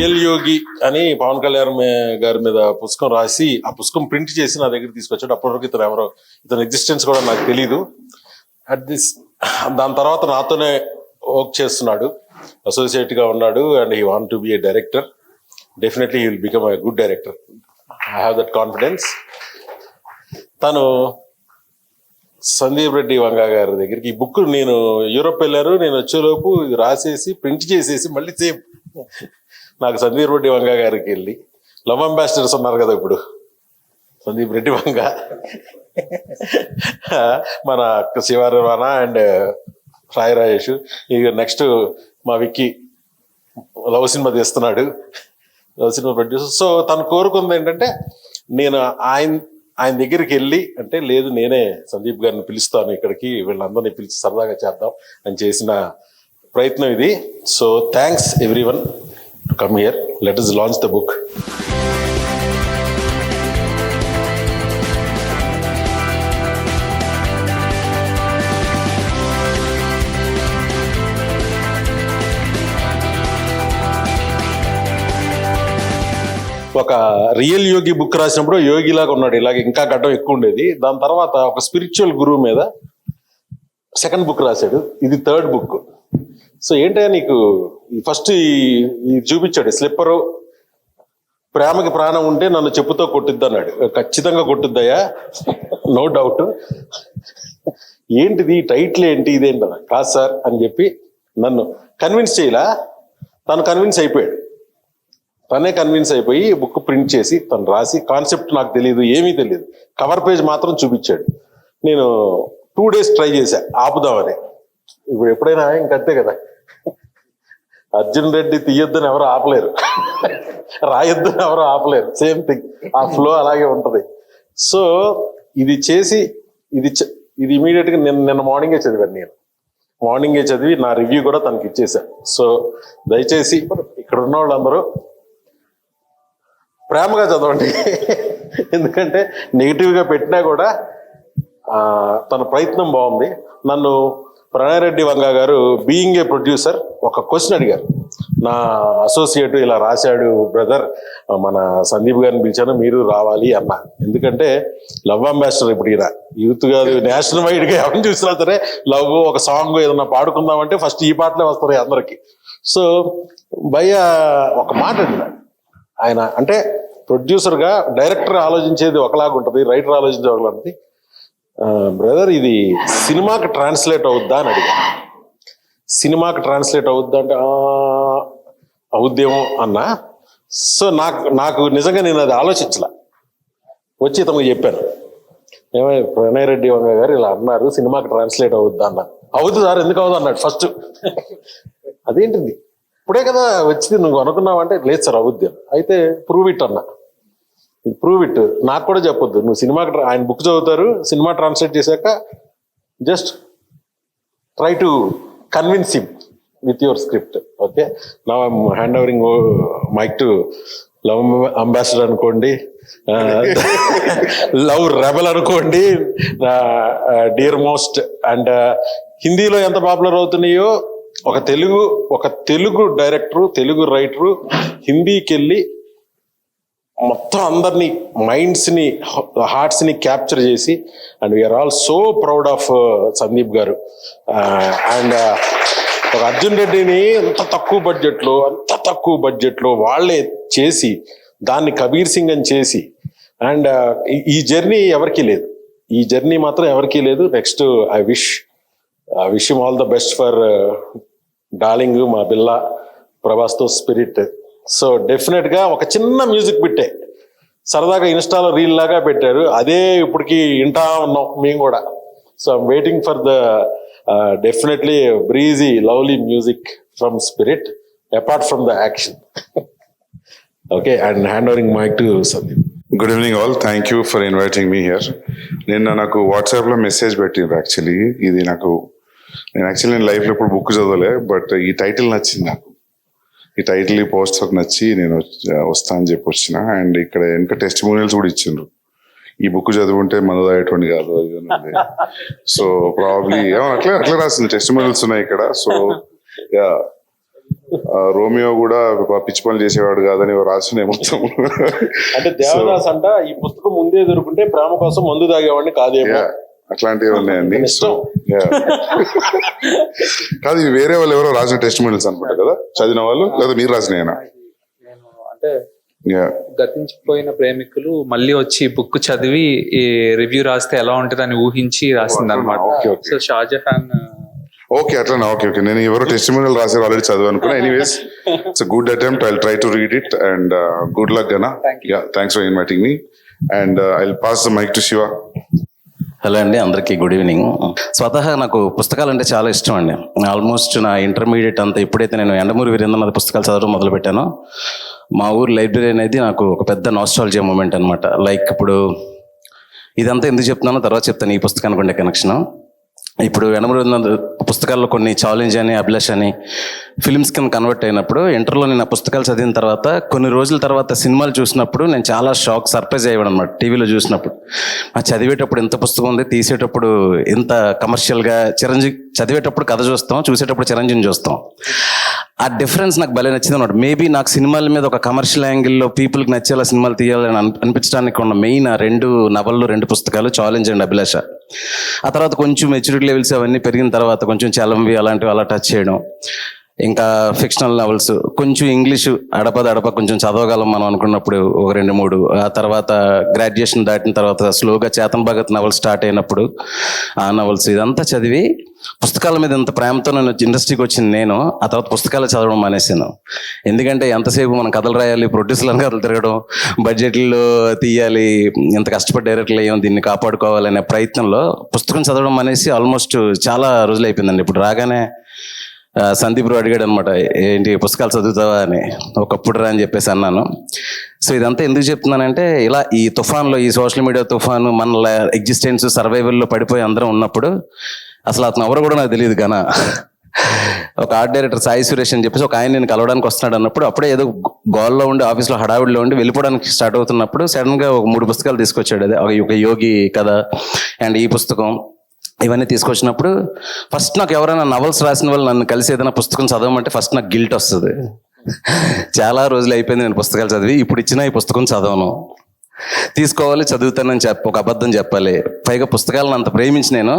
Real యోగి అని పవన్ కళ్యాణ్ గారి మీద పుస్తకం రాసి ఆ పుస్తకం ప్రింట్ చేసి నా దగ్గర తీసుకొచ్చాడు. అప్పటివరకు ఇతను ఎవరో, ఇతని ఎగ్జిస్టెన్స్ కూడా నాకు తెలీదు. దాని తర్వాత నాతోనే వర్క్ చేస్తున్నాడు, అసోసియేట్ గా ఉన్నాడు. And he want to be A director. Definitely he will become a good director. I have that confidence. తను సందీప్ రెడ్డి వంగ గారి దగ్గరికి ఈ బుక్, నేను యూరోప్ వెళ్ళారు, నేను వచ్చేలోపు రాసేసి ప్రింట్ చేసేసి మళ్ళీ సేమ్ నాకు సందీప్ రెడ్డి వంగ గారికి వెళ్ళి, లవ్ అంబాసిడర్స్ ఉన్నారు కదా ఇప్పుడు, సందీప్ రెడ్డి వంగ, మన శివారాణ అండ్ సాయి రాజేష్, ఇక నెక్స్ట్ మా విక్కీ లవ్ సినిమా తీస్తున్నాడు, లవ్ సినిమా ప్రొడ్యూసర్. సో తను కోరుకుంది ఏంటంటే నేను ఆయన దగ్గరికి వెళ్ళి, అంటే లేదు నేనే సందీప్ గారిని పిలుస్తాను ఇక్కడికి, వీళ్ళందరినీ పిలిచి సరదాగా చేద్దాం అని చేసిన ప్రయత్నం ఇది. So thanks everyone to come here. Let us launch the book. ఒక రియల్ యోగి బుక్ రాసినప్పుడు యోగిలాగా ఉన్నాడు, ఇలాగ ఇంకా గడ్డం ఎక్కువ ఉండేది. దాని తర్వాత ఒక స్పిరిచువల్ గురువు మీద సెకండ్ బుక్ రాశాడు, ఇది థర్డ్ బుక్. సో ఏంటంటే నీకు ఫస్ట్ చూపించాడు స్లిప్పరు, ప్రేమకి ప్రాణం ఉంటే నన్ను చెప్పుతో కొట్టుద్ది అన్నాడు. ఖచ్చితంగా కొట్టుద్దయ్యా, నో డౌట్. ఏంటిది టైటిల్ ఏంటి, ఇదేంటన్నా, కాదు సార్ అని చెప్పి నన్ను కన్విన్స్ చేయలా, తను కన్విన్స్ అయిపోయాడు. తనే కన్విన్స్ అయిపోయి బుక్ ప్రింట్ చేసి తను రాసి, కాన్సెప్ట్ నాకు తెలియదు, ఏమీ తెలియదు, కవర్ పేజ్ మాత్రం చూపించాడు. నేను 2 days ట్రై చేశా ఆపుదామని. ఇప్పుడు ఎప్పుడైనా ఇంకంతే కదా, అర్జున్ రెడ్డి తీయొద్దని ఎవరు ఆపలేరు, రాయొద్దని ఎవరు ఆపలేరు, సేమ్ థింగ్, ఆ ఫ్లో అలాగే ఉంటది. సో ఇది చేసి ఇది ఇమీడియట్ గా నిన్న మార్నింగే చదివాను. నేను మార్నింగే చదివి నా రివ్యూ కూడా తనకి ఇచ్చేసాను. సో దయచేసి ఇక్కడ ఉన్న వాళ్ళందరూ ప్రేమగా చదవండి, ఎందుకంటే నెగిటివ్గా పెట్టినా కూడా తన ప్రయత్నం బాగుంది. నన్ను ప్రణయ్ రెడ్డి వంగ గారు బీయింగ్ ఏ ప్రొడ్యూసర్ ఒక క్వశ్చన్ అడిగారు. నా అసోసియేట్ ఇలా రాశాడు బ్రదర్, మన సందీప్ గారిని పిలిచాను, మీరు రావాలి అన్న. ఎందుకంటే లవ్ అంబాసిడర్ ఇప్పుడు ఈయన యూత్ కాదు, నేషనల్ వైడ్ గా ఎవరిని చూసినా సరే లవ్ ఒక సాంగ్ ఏదన్నా పాడుకుందామంటే ఫస్ట్ ఈ పాటలే వస్తాయి అందరికి. సో భయ్య ఒక మాట అడిగాడు ఆయన, అంటే ప్రొడ్యూసర్ గా డైరెక్టర్ ఆలోచించేది ఒకలాగా ఉంటుంది, రైటర్ ఆలోచించేది ఒకలా ఉంటుంది. బ్రదర్ ఇది సినిమాకి ట్రాన్స్లేట్ అవుద్దా అని అడిగా. సినిమాకి ట్రాన్స్లేట్ అవుద్దా అంటే అవుద్దేమో అన్నా. సో నాకు నిజంగా నేను అది ఆలోచించలా, వచ్చి తమకు చెప్పాను, ఏమై ప్రణయ్ రెడ్డి వంగ గారు ఇలా అన్నారు, సినిమాకి ట్రాన్స్లేట్ అవుద్దా అన్నారు. అవుతుంది సార్, ఎందుకు అవుద్దు అన్నాడు ఫస్ట్. అదేంటిది ఇప్పుడే కదా వచ్చింది, నువ్వు అనుకున్నావంటే లేదు సార్ అవుద్ది. అయితే ప్రూవ్ ఇట్ అన్నా, ప్రూవ్ ఇట్, నాకు కూడా చెప్పొద్దు, నువ్వు సినిమాకి ఆయన బుక్ చదువుతారు, సినిమా ట్రాన్స్లేట్ చేశాక just try to convince him with your script. Okay, now I'm hand overing mic to love ambassador అనుకోండి, లవ్ రెబల్ అనుకోండి, డియర్ మోస్ట్. అండ్ హిందీలో ఎంత పాపులర్ అవుతున్నాయో ఒక తెలుగు డైరెక్టరు, తెలుగు రైటరు హిందీకి వెళ్ళి మొత్తం అందరినీ మైండ్స్ ని, హార్ట్స్ ని క్యాప్చర్ చేసి, and we are all so proud of Sandeep గారు. అండ్ ఒక అర్జున్ రెడ్డిని అంత తక్కువ బడ్జెట్ లో వాళ్ళే చేసి దాన్ని కబీర్ సింగ్ అని చేసి, అండ్ ఈ జర్నీ ఎవరికీ లేదు, ఈ జర్నీ మాత్రం ఎవరికీ లేదు. Next I wish him all the best for darling, మా బిల్లా ప్రభాస్తో స్పిరిట్. సో డెఫినెట్ గా ఒక చిన్న మ్యూజిక్ బిట్టే సరదాగా ఇన్స్టాలో రీల్ లాగా పెట్టారు, అదే ఇప్పటికి వింటా ఉన్నాం మేము కూడా. So I'm waiting for the definitely breezy lovely music from Spirit apart from the action. Okay, and hand overing mic to Sandeep. Good evening all, thank you for inviting me here. నిన్న నాకు వాట్సాప్లో మెసేజ్ పెట్టిండ్రు. Actually ఇది నేను లైఫ్లో ఇప్పుడు book చదవలే, but ఈ title నచ్చింది నాకు. ఈ టైటిల్, ఈ పోస్టర్ నచ్చి నేను వస్తా అని చెప్పి వచ్చిన. అండ్ ఇక్కడ వెనక టెస్టిమోనియల్స్ కూడా ఇచ్చిండ్రు, ఈ బుక్ చదువుంటే మనది అయ్యేటువంటి కాదు అది. సో ప్రాబ్లీ అట్లా రాసింది, టెస్టిమోనియల్స్ ఉన్నాయి ఇక్కడ. సో రోమియో కూడా పిచ్చి పనులు చేసేవాడు కాదని రాసిన మొత్తం. అంటే దేవదాస్ అంట ఈ పుస్తకం ముందే దొరుకుంటే ప్రేమ కోసం మందు తాగేవాడిని కాదేమో. Yeah, అట్లాంటివి ఉన్నాయండి. ఇష్టం. కాదు, ఇవి వేరే వాళ్ళు ఎవరో రాసిన టెస్టిమోనియల్స్ అనుకుంటా కదా, చదివిన వాళ్ళు లేదా మీరు రాసినాయనా? నేను అంటే గతించిపోయిన ప్రేమికులు మళ్ళీ వచ్చి బుక్ చదివి ఈ రివ్యూ రాస్తే ఎలా ఉంటుంది అని ఊహించి రాసింది అనమాట. సో షాజహాన్. ఓకే, అట్లా. ఓకే, నేను ఎవరో టెస్టిమోనియల్ రాసారు ఆల్రెడీ చదువు అనుకున్నా. Anyways, it's good attempt. I try to read it and good luck గనా. Thanks for inviting me and I will pass the mic to Shiva. Hello అండి, అందరికీ గుడ్ ఈవినింగ్. స్వతహా నాకు పుస్తకాలు అంటే చాలా ఇష్టం అండి. ఆల్మోస్ట్ నా ఇంటర్మీడియట్ అంతా ఎప్పుడైతే నేను యండమూరి వీరేంద్రనాథ్ పుస్తకాలు చదవడం మొదలుపెట్టానో, మా ఊరు లైబ్రరీ అనేది నాకు ఒక పెద్ద నాస్టాలజియా మూమెంట్ అనమాట. లైక్ ఇప్పుడు ఇదంతా ఎందుకు చెప్తున్నానో తర్వాత చెప్తాను ఈ పుస్తకానికి ఉండే కనెక్షన్. ఇప్పుడు యండమూరి పుస్తకాల్లో కొన్ని ఛాలెంజ్ అని, అభిలాష్ అని ఫిల్మ్స్ కింద కన్వర్ట్ అయినప్పుడు, ఇంటర్లో నేను ఆ పుస్తకాలు చదివిన తర్వాత కొన్ని రోజుల తర్వాత సినిమాలు చూసినప్పుడు నేను చాలా సర్ప్రైజ్ అయ్యాను అనమాట. టీవీలో చూసినప్పుడు చదివేటప్పుడు ఎంత పుస్తకం ఉంది, తీసేటప్పుడు ఎంత కమర్షియల్గా. చదివేటప్పుడు కథ చూస్తాం, చూసేటప్పుడు చిరంజీవిని చూస్తాం. ఆ డిఫరెన్స్ నాకు భలే నచ్చింది అనమాట. మేబీ నాకు సినిమాల మీద ఒక కమర్షియల్ యాంగిల్లో పీపుల్కి నచ్చేలా సినిమాలు తీయాలని అనిపించడానికి ఉన్న మెయిన్ ఆ 2 నవళ్ళు, 2 పుస్తకాలు ఛాలెంజ్ అండ్ అభిలాష. ఆ తర్వాత కొంచెం మెచ్యూరిటీ లెవెల్స్ అవన్నీ పెరిగిన తర్వాత కొంచెం చలంవి అలాంటివి అలా టచ్ చేయడం, ఇంకా ఫిక్షనల్ నవల్స్, కొంచెం ఇంగ్లీషు అడప కొంచెం చదవగలం మనం అనుకున్నప్పుడు ఒక 2-3. ఆ తర్వాత గ్రాడ్యుయేషన్ దాటిన తర్వాత స్లోగా చేతన్ భగత్ నవల్స్ స్టార్ట్ అయినప్పుడు ఆ నవల్స్ ఇదంతా చదివి పుస్తకాల మీద ఇంత ప్రేమతో నేను ఇండస్ట్రీకి వచ్చింది నేను. ఆ తర్వాత పుస్తకాలు చదవడం మానేసాను. ఎందుకంటే ఎంతసేపు మనం కథలు రాయాలి, ప్రొడ్యూసర్లను కథలు తిరగడం, బడ్జెట్లో తీయాలి, ఎంత కష్టపడి డైరెక్టర్లు అయ్యాం, దీన్ని కాపాడుకోవాలనే ప్రయత్నంలో పుస్తకం చదవడం మానేసి ఆల్మోస్ట్ చాలా రోజులు అయిపోయిందండి. ఇప్పుడు రాగానే సందీప్ రావు అడిగాడు అనమాట, ఏంటి పుస్తకాలు చదువుతావా అని. ఒకప్పుడు రా అని చెప్పేసి అన్నాను. సో ఇదంతా ఎందుకు చెప్తున్నానంటే, ఇలా ఈ తుఫాన్లో, ఈ సోషల్ మీడియా తుఫాను, మన ఎగ్జిస్టెన్స్ సర్వైవల్లో పడిపోయి అందరం ఉన్నప్పుడు అసలు అతను ఎవరు కూడా నాకు తెలియదు గానా. ఒక ఆర్ట్ డైరెక్టర్ సాయి సురేష్ అని చెప్పేసి ఒక ఆయన నేను కలవడానికి వస్తున్నాడు అన్నప్పుడు, అప్పుడే ఏదో గోల్లో ఉండి ఆఫీస్లో హడావిడిలో ఉండి వెళ్ళిపోవడానికి స్టార్ట్ అవుతున్నప్పుడు సడన్గా ఒక 3 పుస్తకాలు తీసుకొచ్చాడు. అదే ఒక యోగి కథ అండ్ ఈ పుస్తకం, ఇవన్నీ తీసుకొచ్చినప్పుడు ఫస్ట్ నాకు ఎవరైనా నవల్స్ రాసిన వాళ్ళు నన్ను కలిసి ఏదైనా పుస్తకం చదవమంటే ఫస్ట్ నాకు గిల్ట్ వస్తుంది. చాలా రోజులు అయిపోయింది నేను పుస్తకాలు చదివి. ఇప్పుడు ఇచ్చిన ఈ పుస్తకం చదవను, తీసుకోవాలి, చదువుతానని ఒక అబద్ధం చెప్పాలి. పైగా పుస్తకాలను అంత ప్రేమించి నేను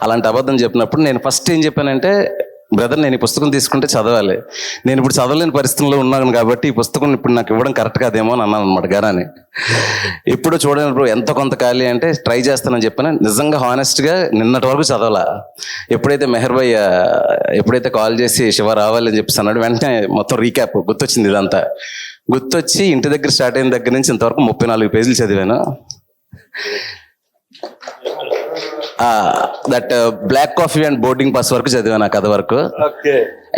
అలాంటి అబద్ధం చెప్పినప్పుడు నేను ఫస్ట్ ఏం చెప్పానంటే, బ్రదర్ నేను ఈ పుస్తకం తీసుకుంటే చదవాలి, నేను ఇప్పుడు చదవలేని పరిస్థితుల్లో ఉన్నాను కాబట్టి ఈ పుస్తకం ఇప్పుడు నాకు ఇవ్వడం కరెక్ట్ కాదేమో అని అన్నాను అనమాట గారాని. ఇప్పుడు చూడండి బ్రో, ఎంత కొంత ఖాళీ అంటే ట్రై చేస్తానని చెప్పాను. నిజంగా హానెస్ట్గా నిన్నటి వరకు చదవాలా. ఎప్పుడైతే మెహర్ భయ్య ఎప్పుడైతే కాల్ చేసి శివ రావాలి అని చెప్పేసి అన్నాడు, వెంటనే మొత్తం రీక్యాప్ గుర్తొచ్చింది. ఇదంతా గుర్తొచ్చి ఇంటి దగ్గర స్టార్ట్ అయిన దగ్గర నుంచి ఇంతవరకు 34 పేజీలు చదివాను. That black coffee and boarding pass వరకు చదివాను, ఆ కథ వరకు.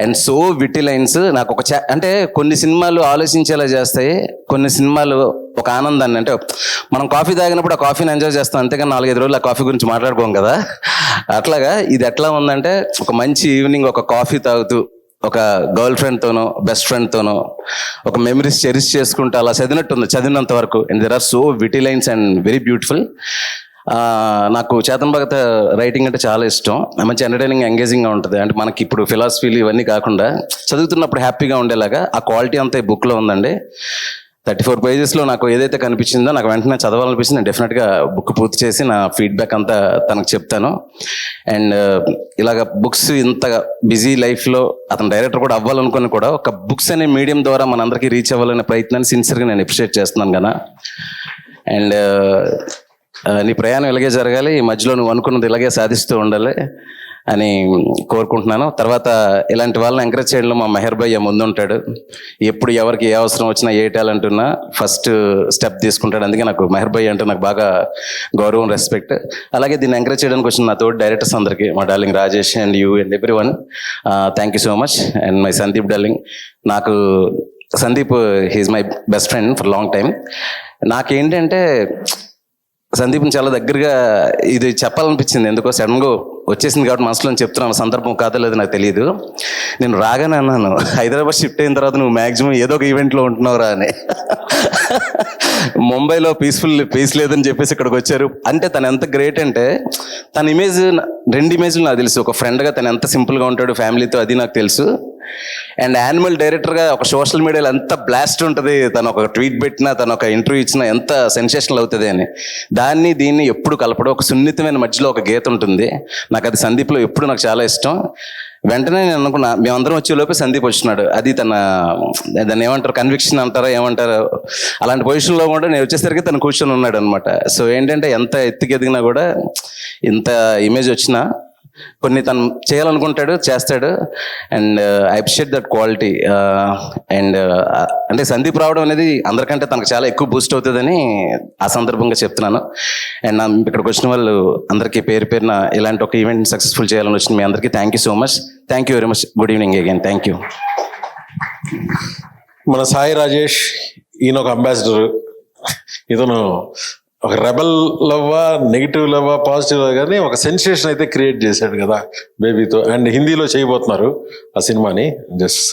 అండ్ సో విట్టి లైన్స్ నాకు ఒక అంటే కొన్ని సినిమాలు ఆలోచించేలా చేస్తాయి, కొన్ని సినిమాలు ఒక ఆనందాన్ని, అంటే మనం కాఫీ తాగినప్పుడు ఆ కాఫీని ఎంజాయ్ చేస్తాం, అంతేగాని 4-5 రోజులు ఆ కాఫీ గురించి మాట్లాడుకోం కదా. అట్లాగా ఇది ఎట్లా ఉందంటే, ఒక మంచి ఈవినింగ్ ఒక కాఫీ తాగుతూ ఒక గర్ల్ ఫ్రెండ్తోనో బెస్ట్ ఫ్రెండ్తోనో ఒక మెమరీస్ చెరిష్ చేసుకుంటూ అలా చదివినట్టుంది చదివినంత వరకు. And there are so witty lines and very beautiful. నాకు చేతన్ భగత్ రైటింగ్ అంటే చాలా ఇష్టం. మంచి ఎంటర్టైనింగ్, ఎంగేజింగ్గా ఉంటుంది. అంటే మనకి ఇప్పుడు ఫిలాసఫీలు ఇవన్నీ కాకుండా చదువుతున్నప్పుడు హ్యాపీగా ఉండేలాగా ఆ క్వాలిటీ అంతా ఈ బుక్లో ఉందండి. 34 పేజెస్లో నాకు ఏదైతే కనిపించిందో నాకు వెంటనే చదవాలనిపించింది. నేను డెఫినెట్గా బుక్ పూర్తి చేసి నా ఫీడ్బ్యాక్ అంతా తనకు చెప్తాను. అండ్ ఇలాగ బుక్స్ ఇంత బిజీ లైఫ్లో అతను డైరెక్టర్ కూడా అవ్వాలనుకుని కూడా ఒక బుక్స్ అనే మీడియం ద్వారా మనందరికీ రీచ్ అవ్వాలనే ప్రయత్నాన్ని సిన్సియర్గా నేను అప్రిషియేట్ చేస్తున్నాను కదా. అండ్ నీ ప్రయాణం ఇలాగే జరగాలి, ఈ మధ్యలో నువ్వు అనుకున్నది ఇలాగే సాధిస్తూ ఉండాలి అని కోరుకుంటున్నాను. తర్వాత ఇలాంటి వాళ్ళని ఎంకరేజ్ చేయడంలో మా మెహర్ భయ్య ముందుంటాడు. ఎప్పుడు ఎవరికి ఏ అవసరం వచ్చినా, ఏ టాలెంట్ ఉన్నా ఫస్ట్ స్టెప్ తీసుకుంటాడు. అందుకే నాకు మెహర్ భయ్య అంటే నాకు బాగా గౌరవం, రెస్పెక్ట్. అలాగే దీన్ని ఎంకరేజ్ చేయడానికి వచ్చిన నా తోటి డైరెక్టర్స్ అందరికీ, మా darling Rajesh and you and everyone, thank you so much. And my Sandeep darling, నాకు Sandeep he is my best friend for long time. నాకేంటంటే సందీప్ని చాలా దగ్గరగా ఇది చెప్పాలనిపించింది, ఎందుకో సడన్గా వచ్చేసింది కాబట్టి మనసులో చెప్తున్నాను. సందర్భం కాదో లేదు నాకు తెలియదు. నేను రాగానే అన్నాను, హైదరాబాద్ షిఫ్ట్ అయిన తర్వాత నువ్వు మ్యాక్సిమం ఏదో ఒక ఈవెంట్లో ఉంటున్నావురా అని. ముంబైలో పీస్ లేదని చెప్పేసి ఇక్కడికి వచ్చారు అంటే తను ఎంత గ్రేట్ అంటే, తన ఇమేజ్ 2 ఇమేజ్లు నాకు తెలుసు. ఒక ఫ్రెండ్గా తను ఎంత సింపుల్గా ఉంటాడు ఫ్యామిలీతో, అది నాకు తెలుసు. అండ్ యానిమల్ డైరెక్టర్గా ఒక సోషల్ మీడియాలో ఎంత బ్లాస్ట్ ఉంటుంది, తను ఒక ట్వీట్ పెట్టినా, తను ఒక ఇంటర్వ్యూ ఇచ్చినా ఎంత సెన్సేషనల్ అవుతుంది అని. దీన్ని ఎప్పుడు కలపడం, ఒక సున్నితమైన మధ్యలో ఒక గీత ఉంటుంది. నాకు అది సందీప్లో ఎప్పుడు నాకు చాలా ఇష్టం. వెంటనే నేను అనుకున్నా, మేమందరం వచ్చేలోపే సందీప్ వచ్చినాడు. అది దాన్ని ఏమంటారు, కన్విక్షన్ అంటారా ఏమంటారు, అలాంటి పొజిషన్లో కూడా నేను వచ్చేసరికి తను కూర్చొని ఉన్నాడు అనమాట. సో ఏంటంటే ఎంత ఎత్తుకెదిగినా కూడా, ఇంత ఇమేజ్ వచ్చినా కొన్ని తను చేయాలనుకుంటాడు, చేస్తాడు. And I appreciate that quality. And అంటే సందీప్ రావడం అనేది అందరికంటే తనకు చాలా ఎక్కువ బూస్ట్ అవుతుందని ఆ సందర్భంగా చెప్తున్నాను. అండ్ ఇక్కడికి వచ్చిన వాళ్ళు అందరికీ పేరు పేరున ఇలాంటి ఒక ఈవెంట్ సక్సెస్ఫుల్ చేయాలని వచ్చిన మీ అందరికీ thank you so much. Thank you very much. Good evening again. Thank you. మన సాయి రాజేష్, ఈయన ఒక అంబాసిడర్. ఇతను ఒక రెబల్ లవ్వా, నెగిటివ్ లవ్వా, పాజిటివ్ కానీ ఒక సెన్సేషన్ అయితే క్రియేట్ చేశాడు కదా బేబీతో. అండ్ హిందీలో చేయబోతున్నారు ఆ సినిమాని. జస్ట్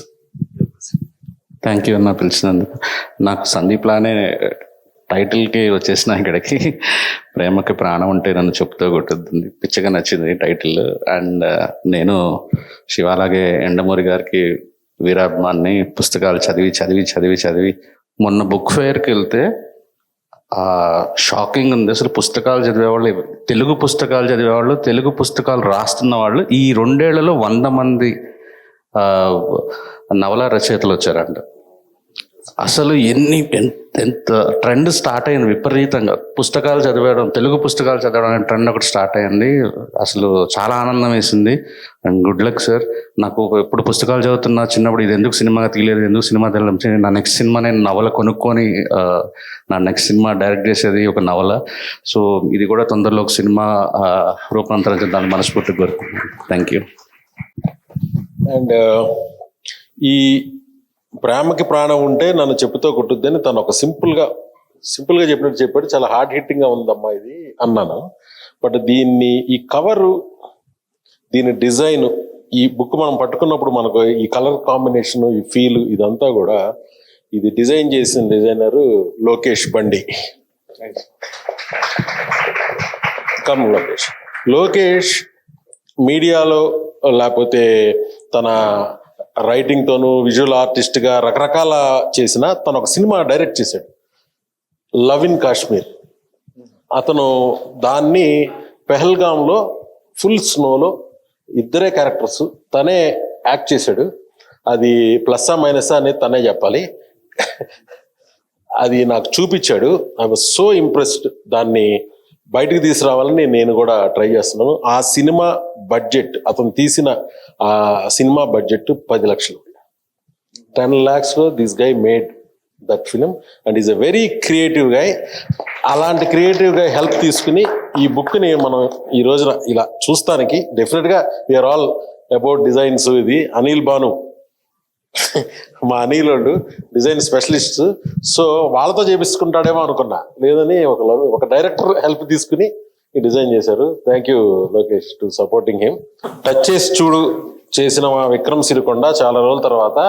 థ్యాంక్ యూ అన్న పిలిచినందుకు. నాకు సందీప్ లానే టైటిల్కి వచ్చేసిన ఇక్కడికి ప్రేమకి ప్రాణం ఉంటే నన్ను చెప్తూ కొట్టుద్ది, పిచ్చగా నచ్చింది టైటిల్. అండ్ నేను శివాలాగే ఎండమూరి గారికి వీరాభిమాన్ని. పుస్తకాలు చదివి చదివి చదివి చదివి మొన్న బుక్ ఫేర్కి వెళ్తే షాకింగ్ ఉంది అసలు. పుస్తకాలు చదివేవాళ్ళు, తెలుగు పుస్తకాలు చదివేవాళ్ళు, తెలుగు పుస్తకాలు రాస్తున్న వాళ్ళు ఈ 2 ఏళ్లలో 100 మంది నవల రచయితలు వచ్చారంట. అసలు ఎంత ట్రెండ్ స్టార్ట్ అయింది విపరీతంగా. పుస్తకాలు చదివేయడం, తెలుగు పుస్తకాలు చదవడం అనే ట్రెండ్ ఒకటి స్టార్ట్ అయింది. అసలు చాలా ఆనందం వేసింది. And good luck sir. నాకు ఎప్పుడు పుస్తకాలు చదువుతున్నా చిన్నప్పుడు, ఇది ఎందుకు సినిమాగా తీయలేదు, ఎందుకు సినిమా తెలియదు, నా నెక్స్ట్ సినిమా నేను నవల కొనుక్కొని నా నెక్స్ట్ సినిమా డైరెక్ట్ చేసేది ఒక నవల. సో ఇది కూడా తొందరలో ఒక సినిమా రూపాంతరం చేద్దామని మనస్ఫూర్తిగా కోరుకుంటున్నాను. Thank you. అండ్ ఈ ప్రేమకి ప్రాణం ఉంటే నన్ను చెప్పుతో కొట్టుద్దని తను ఒక సింపుల్గా చెప్పినట్టు చెప్పాడు. చాలా హార్డ్ హిట్టింగ్ గా ఉందమ్మా ఇది అన్నాను. బట్ దీన్ని, ఈ కవరు, దీని డిజైన్, ఈ బుక్ మనం పట్టుకున్నప్పుడు మనకు ఈ కలర్ కాంబినేషన్, ఈ ఫీల్, ఇదంతా కూడా ఇది డిజైన్ చేసిన డిజైనరు లోకేష్ బండి. కమ్ లోకేష్ మీడియాలో లేకపోతే తన రైటింగ్ తోను, విజువల్ ఆర్టిస్ట్ గా రకరకాల చేసిన తను ఒక సినిమా డైరెక్ట్ చేశాడు, లవ్ ఇన్ కాశ్మీర్. అతను దాన్ని పెహల్గాంలో ఫుల్ స్నోలో ఇద్దరే క్యారెక్టర్స్ తనే యాక్ట్ చేశాడు. అది ప్లస్సా మైనసా అనేది తనే చెప్పాలి. అది నాకు చూపించాడు. I was so impressed. దాన్ని బయటకు తీసుకురావాలని నేను కూడా ట్రై చేస్తున్నాను. ఆ సినిమా బడ్జెట్, అతను తీసిన ఆ సినిమా బడ్జెట్ 10 లక్షలు. 10 lakhs this guy made that film and is a very creative guy. అలాంటి క్రియేటివ్ గై హెల్ప్ తీసుకుని ఈ బుక్ని మనం ఈ రోజున ఇలా చూస్తానికి డెఫినెట్గా వీఆర్ ఆల్ అబౌట్ డిజైన్స్. ఇది అనిల్ భాను, మా అనిల్ వాళ్ళు డిజైన్ స్పెషలిస్ట్. సో వాళ్ళతో చేపించుకుంటాడేమో అనుకున్నా, లేదని ఒక డైరెక్టర్ హెల్ప్ తీసుకుని ఈ డిజైన్ చేశారు. Thank you Lokesh to supporting him. Touch చేసి చూడు చేసిన మా విక్రమ్ సిరికొండ చాలా రోజుల తర్వాత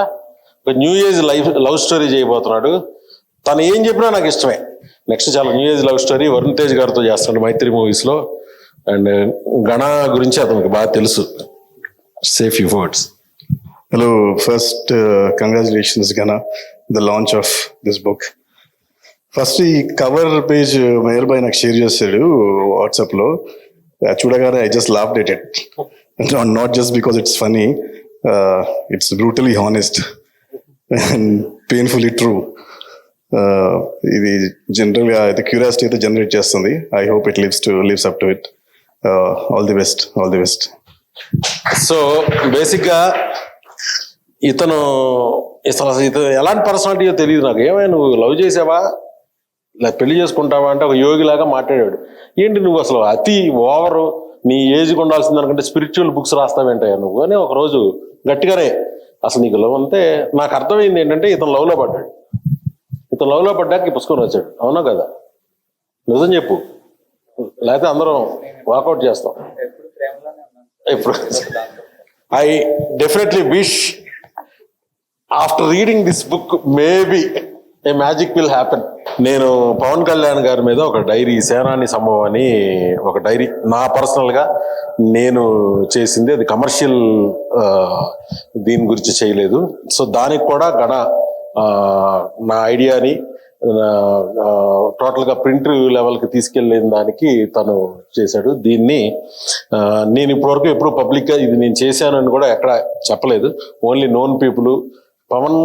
ఒక న్యూ ఏజ్ లవ్ స్టోరీ చేయబోతున్నాడు. తను ఏం చెప్పినా నాకు ఇష్టమే. నెక్స్ట్ చాలా new age love story Varun Tej గారితో చేస్తున్నాడు మైత్రి మూవీస్లో. అండ్ గణ గురించి అతనికి బాగా తెలుసు. Safe you words. Hello, first congratulations Gana, the launch of this book. First ఈ కవర్ పేజ్ మేయర్ బై నాకు షేర్ చేశాడు వాట్సాప్ లో. చూడగానే I just laughed at it. Not just because it's funny, it's brutally honest and painfully true. ఇది general గా అయితే క్యూరియాసిటీ అయితే జనరేట్ చేస్తుంది. I hope it lives up to it. All the best. So బేసిక్గా ఇతను ఎలాంటి పర్సనాలిటీయో తెలియదు నాకు. ఏమైనా నువ్వు లవ్ చేసావా, ఇలా పెళ్లి చేసుకుంటావా అంటే ఒక యోగిలాగా మాట్లాడాడు. ఏంటి నువ్వు అసలు అతి ఓవరు, నీ ఏజ్కి ఉండాల్సింది అనుకుంటే స్పిరిచువల్ బుక్స్ రాస్తావేంటయ్యా నువ్వు అని ఒకరోజు గట్టిగానే అసలు నీకు లవ్ అంటే నాకు అర్థమైంది ఏంటంటే ఇతను లవ్లో పడ్డాడు. ఇతను లవ్లో పడ్డాక ఈ పుస్తకం వచ్చాడు. అవునా కదా? నిజం చెప్పు, లేకపోతే అందరం వాకౌట్ చేస్తాం. ఇప్పుడు I definitely wish after reading this book maybe A magic will happen. నేను పవన్ కళ్యాణ్ గారి మీద ఒక డైరీ, సేనాని సంభవం అని ఒక డైరీ నా పర్సనల్గా నేను చేసింది. అది కమర్షియల్ దీని గురించి చేయలేదు. సో దానికి కూడా నా ఐడియాని టోటల్గా ప్రింట్ లెవెల్కి తీసుకెళ్ళిన దానికి తను చేశాడు. దీన్ని నేను ఇప్పటివరకు ఎప్పుడు పబ్లిక్గా ఇది నేను చేశానని కూడా ఎక్కడ చెప్పలేదు. Only known people, Pawan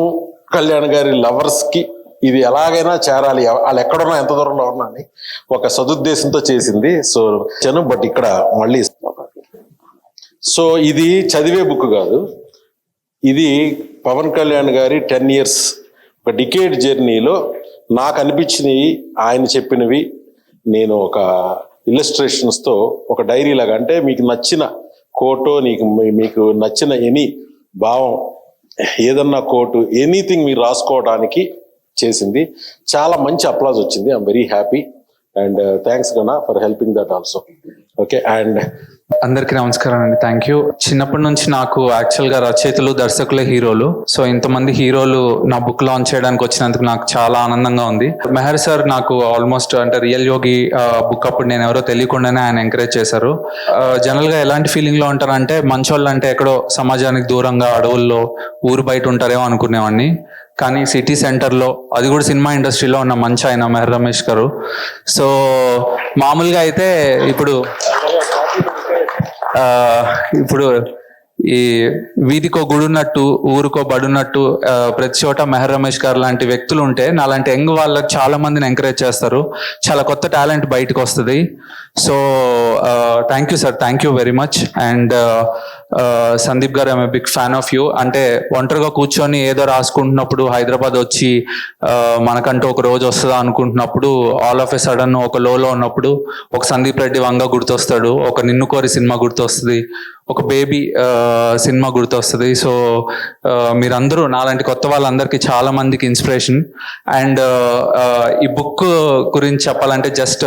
Kalyan గారి లవర్స్కి ఇది ఎలాగైనా చేరాలి, వాళ్ళు ఎక్కడున్నా ఎంత దూరంలో ఉన్నా అని ఒక సదుద్దేశంతో చేసింది. సో బట్ ఇక్కడ మళ్ళీ సో ఇది చదివే బుక్ కాదు, ఇది పవన్ కళ్యాణ్ గారి 10 years ఒక డికేడ్ జర్నీలో నాకు అనిపించినవి, ఆయన చెప్పినవి నేను ఒక ఇల్లస్ట్రేషన్స్తో ఒక డైరీ లాగా, అంటే మీకు నచ్చిన కోటో, మీకు నచ్చిన ఎనీ భావం, ఏదన్నా కోటు, ఎనీథింగ్ మీరు రాసుకోవడానికి చేసింది. చాలా మంచి అప్లాజ్ వచ్చింది. I'm very happy and thanks Gana for helping that also. Okay, and అందరికీ నమస్కారం అండి. Thank you. చిన్నప్పటి నుంచి నాకు యాక్చువల్గా రచయితలు, దర్శకులే హీరోలు. సో ఇంతమంది హీరోలు నా బుక్ లాంచ్ చేయడానికి వచ్చినందుకు నాకు చాలా ఆనందంగా ఉంది. మెహర్ సార్ నాకు ఆల్మోస్ట్ అంటే రియల్ యోగి బుక్ అప్పుడు నేను ఎవరో తెలియకుండానే ఆయన ఎంకరేజ్ చేశారు. జనరల్గా ఎలాంటి ఫీలింగ్ లో ఉంటారంటే, మంచోళ్ళు అంటే ఎక్కడో సమాజానికి దూరంగా అడవుల్లో ఊరు బయట ఉంటారేమో అనుకునేవాడిని. కానీ సిటీ సెంటర్లో, అది కూడా సినిమా ఇండస్ట్రీలో ఉన్న మంచి ఆయన మెహర్ రమేష్ గారు. సో మామూలుగా అయితే ఇప్పుడు ఈ వీధికో గుడున్నట్టు, ఊరికో బడున్నట్టు ప్రతి చోట మెహర్ రమేష్ గారు లాంటి వ్యక్తులు ఉంటే, నాలాంటి యంగ్ వాళ్ళకి చాలా మందిని ఎంకరేజ్ చేస్తారు. చాలా కొత్త టాలెంట్ బయటకు వస్తుంది. So thank you sir, thank you very much. And Sandeep garu, I'm a big fan of you. అంటే ఒంటరిగా కూర్చొని ఏదో రాసుకుంటున్నప్పుడు, హైదరాబాద్ వచ్చి మనకంటూ ఒక రోజు వస్తుందా అనుకుంటున్నప్పుడు, ఆల్ ఆఫ్ ఎ సడన్ ఒక లోలో ఉన్నప్పుడు ఒక సందీప్ రెడ్డి వంగ గుర్తొస్తాడు, ఒక నిన్ను కోరి సినిమా గుర్తొస్తుంది, ఒక బేబీ సినిమా గుర్తొస్తుంది. సో మీరందరూ నాలాంటి కొత్త వాళ్ళందరికీ చాలా మందికి ఇన్స్పిరేషన్. అండ్ ఈ బుక్ గురించి చెప్పాలంటే జస్ట్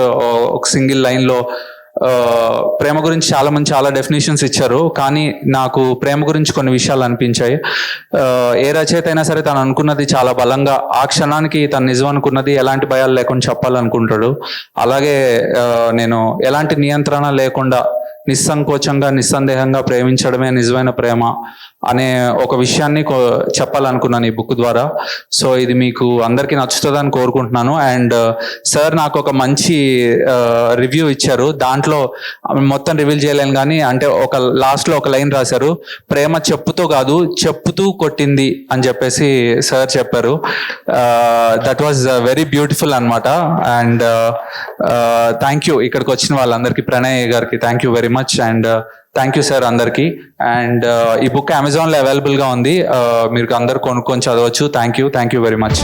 ఒక సింగిల్ లైన్లో, ప్రేమ గురించి చాలా మంది చాలా డెఫినేషన్స్ ఇచ్చారు, కానీ నాకు ప్రేమ గురించి కొన్ని విషయాలు అనిపించాయి. ఏ రచయిత అయినా సరే తను అనుకున్నది చాలా బలంగా, ఆ క్షణానికి తను నిజం అనుకున్నది ఎలాంటి భయాలు లేకుండా చెప్పాలనుకుంటాడు. అలాగే నేను ఎలాంటి నియంత్రణ లేకుండా నిస్సంకోచంగా, నిస్సందేహంగా ప్రేమించడమే నిజమైన ప్రేమ అనే ఒక విషయాన్ని చెప్పాలనుకున్నాను ఈ బుక్ ద్వారా. సో ఇది మీకు అందరికీ నచ్చుతుందని కోరుకుంటున్నాను. అండ్ సార్ నాకు ఒక మంచి రివ్యూ ఇచ్చారు. దాంట్లో మొత్తం రివీల్ చేయలేను కానీ, అంటే ఒక లాస్ట్లో ఒక లైన్ రాశారు, ప్రేమ చెప్పుతో కాదు చెప్పుతూ కొట్టింది అని చెప్పేసి సార్ చెప్పారు. దట్ వాజ్ వెరీ బ్యూటిఫుల్ అనమాట. అండ్ థ్యాంక్ యూ ఇక్కడికి వచ్చిన వాళ్ళందరికీ, ప్రణయ్ గారికి thank you very much. And thank you sir అందరికీ. అండ్ ఈ బుక్ అమెజాన్లో అవైలబుల్గా ఉంది, మీరు అందరు కొనుక్కొని చదవచ్చు. Thank you very much.